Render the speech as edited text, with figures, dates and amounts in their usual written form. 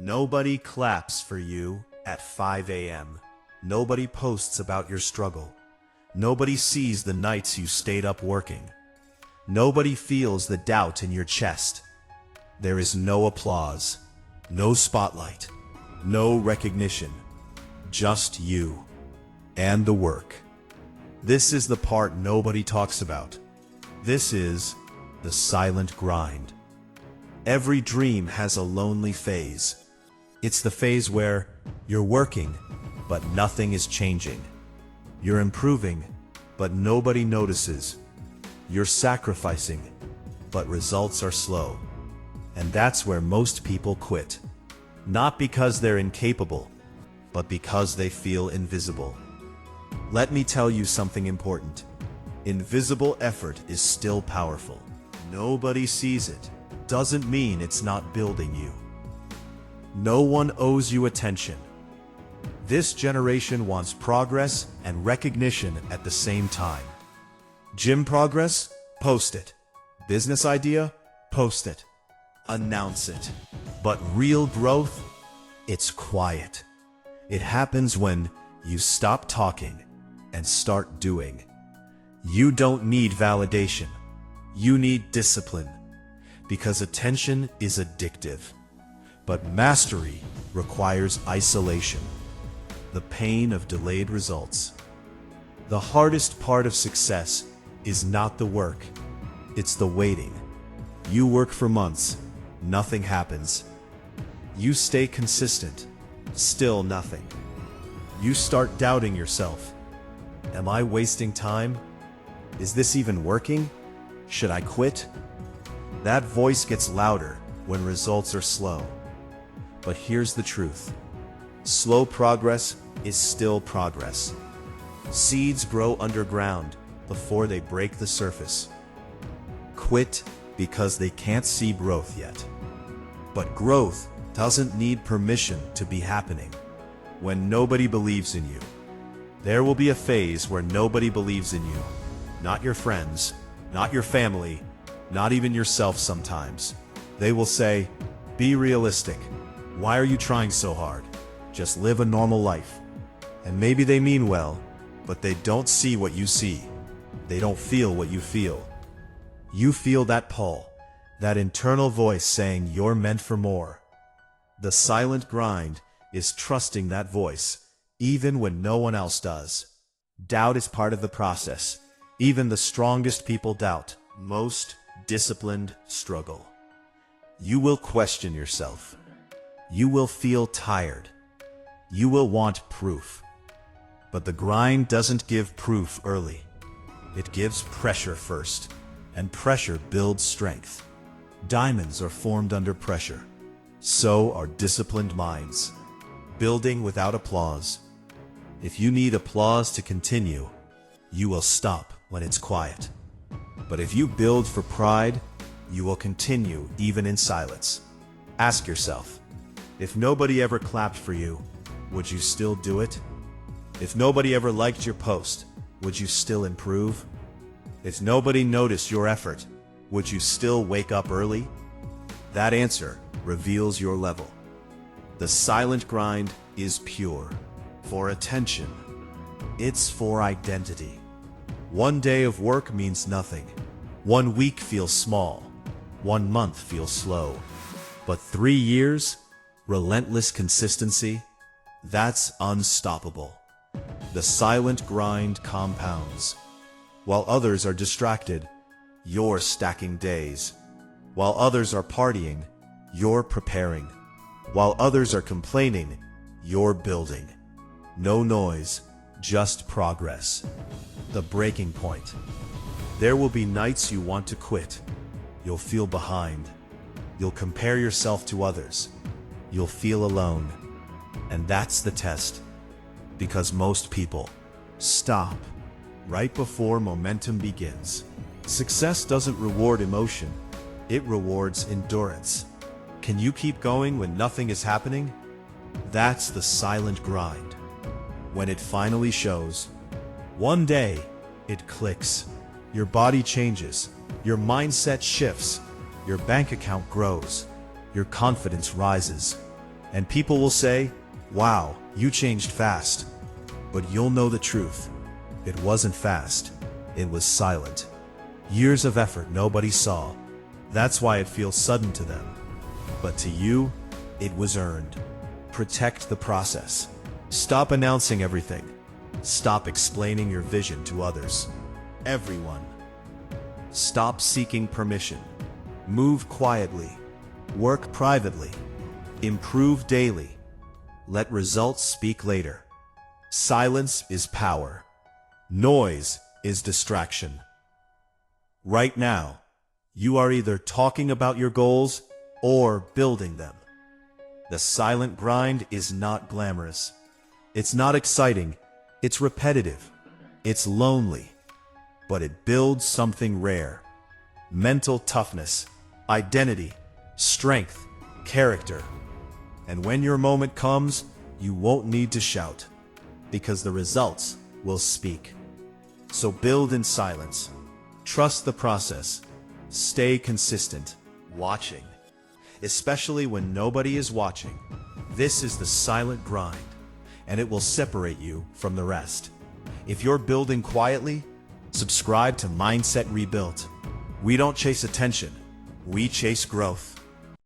Nobody claps for you at 5 a.m. Nobody posts about your struggle. Nobody sees the nights you stayed up working. Nobody feels the doubt in your chest. There is no applause, no spotlight, no recognition, just you and the work. This is the part nobody talks about. This is the silent grind. Every dream has a lonely phase. It's the phase where you're working, but nothing is changing. You're improving, but nobody notices. You're sacrificing, but results are slow. And that's where most people quit. Not because they're incapable, but because they feel invisible. Let me tell you something important. Invisible effort is still powerful. Nobody sees it. Doesn't mean it's not building you. No one owes you attention. This generation wants progress and recognition at the same time. Gym progress? Post it. Business idea? Post it. Announce it. But real growth? It's quiet. It happens when you stop talking and start doing. You don't need validation. You need discipline. Because attention is addictive. But mastery requires isolation. The pain of delayed results. The hardest part of success is not the work. It's the waiting. You work for months. Nothing happens. You stay consistent. Still nothing. You start doubting yourself. Am I wasting time? Is this even working? Should I quit? That voice gets louder when results are slow. But here's the truth. Slow progress is still progress. Seeds grow underground before they break the surface. Quit because they can't see growth yet. But growth doesn't need permission to be happening. When nobody believes in you, there will be a phase where nobody believes in you. Not your friends, not your family, not even yourself sometimes. They will say, "Be realistic. Why are you trying so hard? Just live a normal life." And maybe they mean well, but they don't see what you see. They don't feel what you feel. You feel that pull, that internal voice saying you're meant for more. The silent grind is trusting that voice, even when no one else does. Doubt is part of the process. Even the strongest people doubt. Most disciplined struggle. You will question yourself. You will feel tired. You will want proof. But the grind doesn't give proof early. It gives pressure first, and pressure builds strength. Diamonds are formed under pressure. So are disciplined minds. Building without applause. If you need applause to continue, you will stop when it's quiet. But if you build for pride, you will continue even in silence. Ask yourself, if nobody ever clapped for you, would you still do it? If nobody ever liked your post, would you still improve? If nobody noticed your effort, would you still wake up early? That answer reveals your level. The silent grind is pure. For attention. It's for identity. One day of work means nothing. 1 week feels small. 1 month feels slow. But 3 years, relentless consistency, that's unstoppable. The silent grind compounds. While others are distracted, you're stacking days. While others are partying, you're preparing. While others are complaining, you're building. No noise, just progress. The breaking point. There will be nights you want to quit. You'll feel behind. You'll compare yourself to others. You'll feel alone. And that's the test. Because most people stop right before momentum begins. Success doesn't reward emotion. It rewards endurance. Can you keep going when nothing is happening? That's the silent grind. When it finally shows, one day it clicks. Your body changes. Your mindset shifts. Your bank account grows. Your confidence rises. And people will say, wow, you changed fast. But you'll know the truth. It wasn't fast. It was silent. Years of effort nobody saw. That's why it feels sudden to them. But to you, it was earned. Protect the process. Stop announcing everything. Stop explaining your vision to others. Everyone. Stop seeking permission. Move quietly. Work privately. Improve daily. Let results speak later. Silence is power. Noise is distraction. Right now, you are either talking about your goals or building them. The silent grind is not glamorous. It's not exciting. It's repetitive. It's lonely. But it builds something rare. Mental toughness, identity, strength, character. And when your moment comes, you won't need to shout, because the results will speak. So build in silence. Trust the process. Stay consistent. Watching. Especially when nobody is watching. This is the silent grind, and it will separate you from the rest. If you're building quietly, subscribe to Mindset Rebuilt. We don't chase attention. We chase growth.